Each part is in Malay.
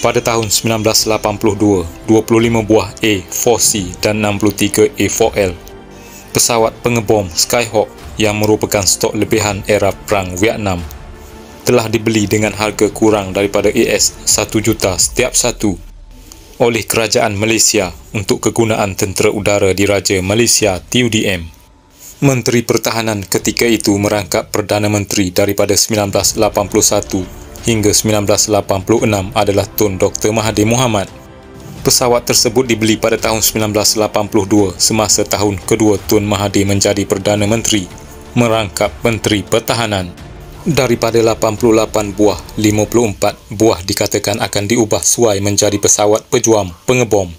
pada tahun 1982, 25 buah A4C dan 63 A4L. Pesawat pengebom Skyhawk yang merupakan stok lebihan era Perang Vietnam telah dibeli dengan harga kurang daripada $1 juta setiap satu oleh Kerajaan Malaysia untuk kegunaan Tentera Udara Diraja Malaysia TUDM. Menteri Pertahanan ketika itu merangkap Perdana Menteri daripada 1981 hingga 1986 adalah Tun Dr. Mahathir Mohamad. Pesawat tersebut dibeli pada tahun 1982 semasa tahun kedua Tun Mahathir menjadi Perdana Menteri, merangkap Menteri Pertahanan. Daripada 88 buah, 54 buah dikatakan akan diubah suai menjadi pesawat pejuang pengebom.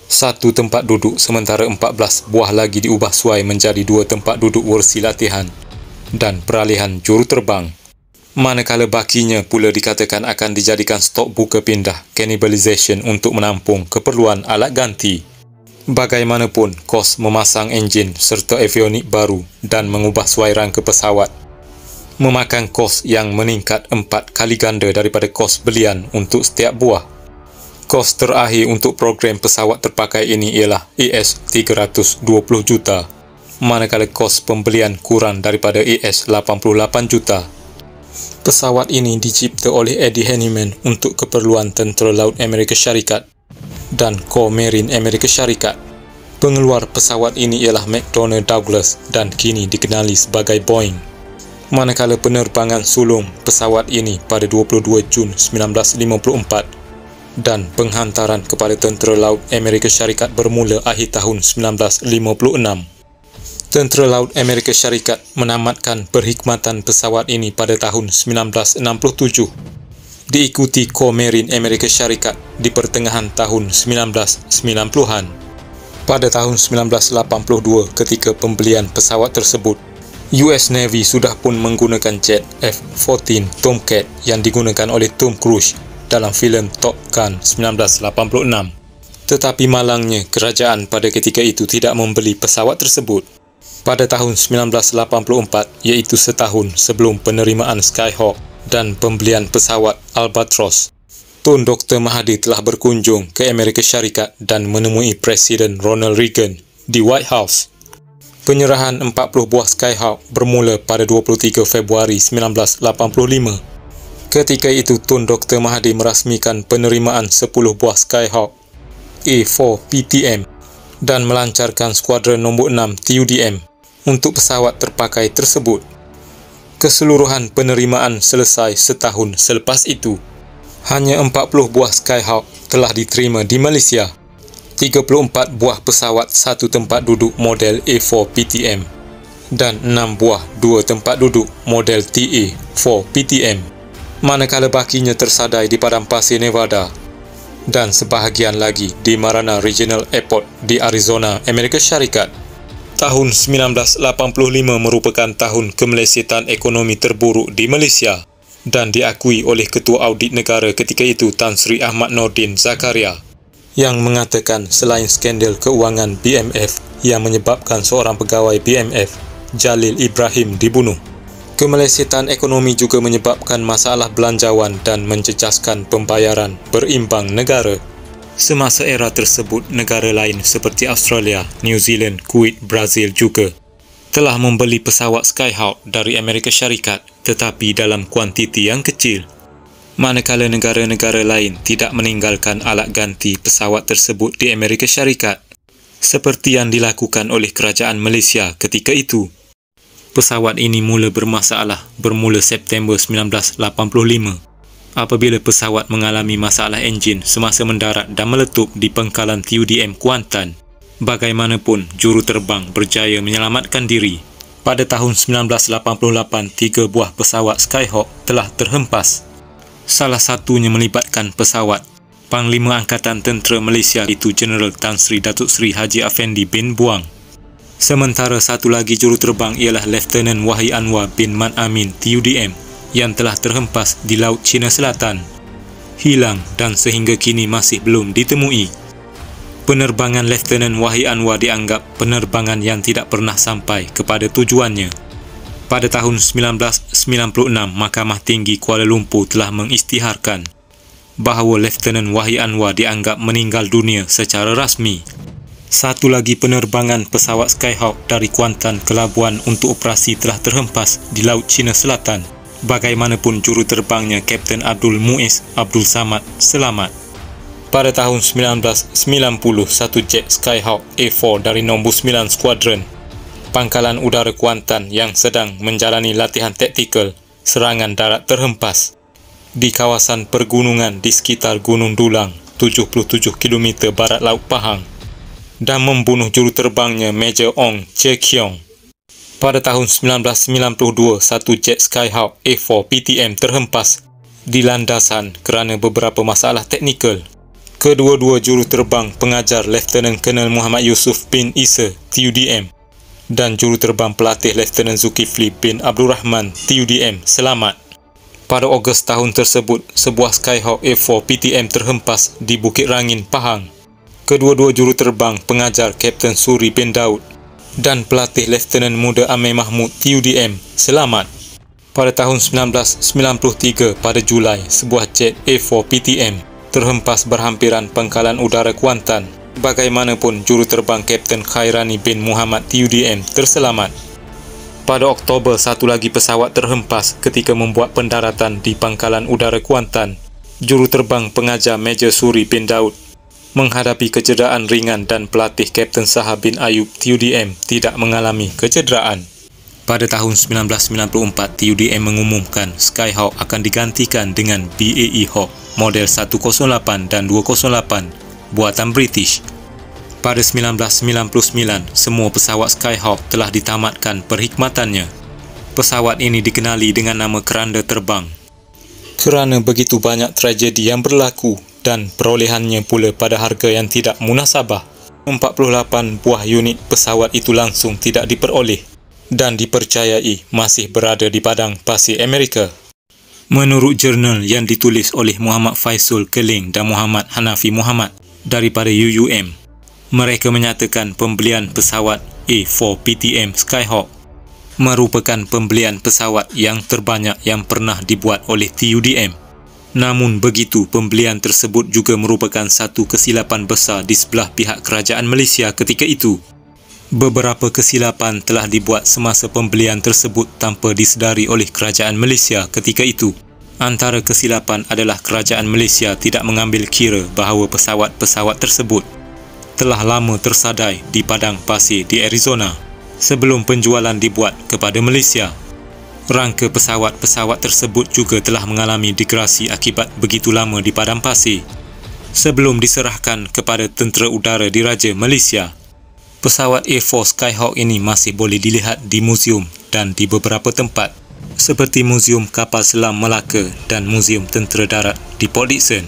1 tempat duduk, sementara 14 buah lagi diubah suai menjadi 2 tempat duduk versi latihan dan peralihan juruterbang. Manakala bakinya pula dikatakan akan dijadikan stok buka pindah cannibalization untuk menampung keperluan alat ganti. Bagaimanapun, kos memasang enjin serta avionik baru dan mengubah suai rangka pesawat memakan kos yang meningkat 4 kali ganda daripada kos belian untuk setiap buah. Kos terakhir untuk program pesawat terpakai ini ialah $320 juta, manakala kos pembelian kurang daripada $88 juta. Pesawat ini dicipta oleh Eddie Henneman untuk keperluan Tentera Laut Amerika Syarikat dan Corps Marine Amerika Syarikat. Pengeluar pesawat ini ialah McDonnell Douglas dan kini dikenali sebagai Boeing. Manakala penerbangan sulung pesawat ini pada 22 Jun 1954 dan penghantaran kepada Tentera Laut Amerika Syarikat bermula akhir tahun 1956. Tentera Laut Amerika Syarikat menamatkan perkhidmatan pesawat ini pada tahun 1967, diikuti Corps Marine Amerika Syarikat di pertengahan tahun 1990-an. Pada tahun 1982 ketika pembelian pesawat tersebut, US Navy sudah pun menggunakan jet F-14 Tomcat yang digunakan oleh Tom Cruise dalam filem Top Gun 1986. Tetapi malangnya, kerajaan pada ketika itu tidak membeli pesawat tersebut. Pada tahun 1984, iaitu setahun sebelum penerimaan Skyhawk dan pembelian pesawat Albatros, Tun Dr. Mahathir telah berkunjung ke Amerika Syarikat dan menemui Presiden Ronald Reagan di White House. Penyerahan 40 buah Skyhawk bermula pada 23 Februari 1985. Ketika itu, Tun Dr. Mahathir merasmikan penerimaan 10 buah Skyhawk A4PTM dan melancarkan skuadron nombor 6 TUDM untuk pesawat terpakai tersebut. Keseluruhan penerimaan selesai setahun selepas itu. Hanya 40 buah Skyhawk telah diterima di Malaysia. 34 buah pesawat 1 tempat duduk model A4PTM dan 6 buah 2 tempat duduk model TA4PTM, manakala bakinya tersadai di padang pasir Nevada dan sebahagian lagi di Marana Regional Airport di Arizona, Amerika Syarikat. Tahun 1985 merupakan tahun kemelesetan ekonomi terburuk di Malaysia dan diakui oleh Ketua Audit Negara ketika itu Tan Sri Ahmad Nordin Zakaria, yang mengatakan selain skandal keuangan BMF yang menyebabkan seorang pegawai BMF, Jalil Ibrahim, dibunuh, kemelesetan ekonomi juga menyebabkan masalah belanjawan dan mencecaskan pembayaran berimbang negara. Semasa era tersebut, negara lain seperti Australia, New Zealand, Kuwait, Brazil juga telah membeli pesawat Skyhawk dari Amerika Syarikat, tetapi dalam kuantiti yang kecil. Manakala negara-negara lain tidak meninggalkan alat ganti pesawat tersebut di Amerika Syarikat, seperti yang dilakukan oleh Kerajaan Malaysia ketika itu. Pesawat ini mula bermasalah bermula September 1985 apabila pesawat mengalami masalah enjin semasa mendarat dan meletup di pangkalan TUDM Kuantan. Bagaimanapun, juruterbang berjaya menyelamatkan diri. Pada tahun 1988, 3 buah pesawat Skyhawk telah terhempas. Salah satunya melibatkan pesawat Panglima Angkatan Tentera Malaysia itu Jeneral Tan Sri Datuk Sri Haji Afendi bin Buang. Sementara satu lagi juruterbang ialah Lieutenant Wahid Anwar bin Man Amin TUDM yang telah terhempas di Laut Cina Selatan, hilang dan sehingga kini masih belum ditemui. Penerbangan Lieutenant Wahid Anwar dianggap penerbangan yang tidak pernah sampai kepada tujuannya. Pada tahun 1996, Mahkamah Tinggi Kuala Lumpur telah mengisytiharkan bahawa Lieutenant Wahid Anwar dianggap meninggal dunia secara rasmi. Satu lagi penerbangan pesawat Skyhawk dari Kuantan ke Labuan untuk operasi telah terhempas di Laut Cina Selatan. Bagaimanapun juruterbangnya Kapten Abdul Muiz Abdul Samad selamat. Pada tahun 1990, satu jet Skyhawk A4 dari nombor 9 Skuadron Pangkalan Udara Kuantan yang sedang menjalani latihan taktikal serangan darat terhempas di kawasan pergunungan di sekitar Gunung Dulang, 77 km barat Laut Pahang dan membunuh juruterbangnya Major Ong Che Kiong. Pada tahun 1992, satu jet Skyhawk A4 PTM terhempas di landasan kerana beberapa masalah teknikal. Kedua-dua juruterbang pengajar Lieutenant Colonel Muhammad Yusuf bin Isa TUDM dan juruterbang pelatih Lieutenant Zulkifli bin Abdul Rahman TUDM selamat. Pada Ogos tahun tersebut, sebuah Skyhawk A4 PTM terhempas di Bukit Rangin, Pahang. Kedua-dua juruterbang pengajar Kapten Suri bin Daud dan pelatih Lieutenant Muda Amir Mahmud TUDM selamat. Pada tahun 1993 pada Julai, sebuah jet A4 PTM terhempas berhampiran Pangkalan Udara Kuantan. Bagaimanapun juruterbang Kapten Khairani bin Muhammad TUDM terselamat. Pada Oktober, satu lagi pesawat terhempas ketika membuat pendaratan di Pangkalan Udara Kuantan. Juruterbang pengajar Major Suri bin Daud menghadapi kecederaan ringan dan pelatih Kapten Sahab bin Ayub TUDM tidak mengalami kecederaan. Pada tahun 1994, TUDM mengumumkan Skyhawk akan digantikan dengan BAE Hawk model 108 dan 208 buatan British. Pada 1999, semua pesawat Skyhawk telah ditamatkan perkhidmatannya. Pesawat ini dikenali dengan nama keranda terbang kerana begitu banyak tragedi yang berlaku dan perolehannya pula pada harga yang tidak munasabah. 48 buah unit pesawat itu langsung tidak diperoleh dan dipercayai masih berada di padang pasir Amerika. Menurut jurnal yang ditulis oleh Muhammad Faisul Keling dan Muhammad Hanafi Muhammad daripada UUM, mereka menyatakan pembelian pesawat A4 PTM Skyhawk merupakan pembelian pesawat yang terbanyak yang pernah dibuat oleh TUDM. Namun begitu, pembelian tersebut juga merupakan satu kesilapan besar di sebelah pihak kerajaan Malaysia ketika itu. Beberapa kesilapan telah dibuat semasa pembelian tersebut tanpa disedari oleh kerajaan Malaysia ketika itu. Antara kesilapan adalah kerajaan Malaysia tidak mengambil kira bahawa pesawat-pesawat tersebut telah lama tersadai di padang pasir di Arizona sebelum penjualan dibuat kepada Malaysia. Rangka pesawat-pesawat tersebut juga telah mengalami degradasi akibat begitu lama di padang pasir sebelum diserahkan kepada Tentera Udara Diraja Malaysia. Pesawat A4 Skyhawk ini masih boleh dilihat di muzium dan di beberapa tempat seperti Muzium Kapal Selam Melaka dan Muzium Tentera Darat di Port Dickson.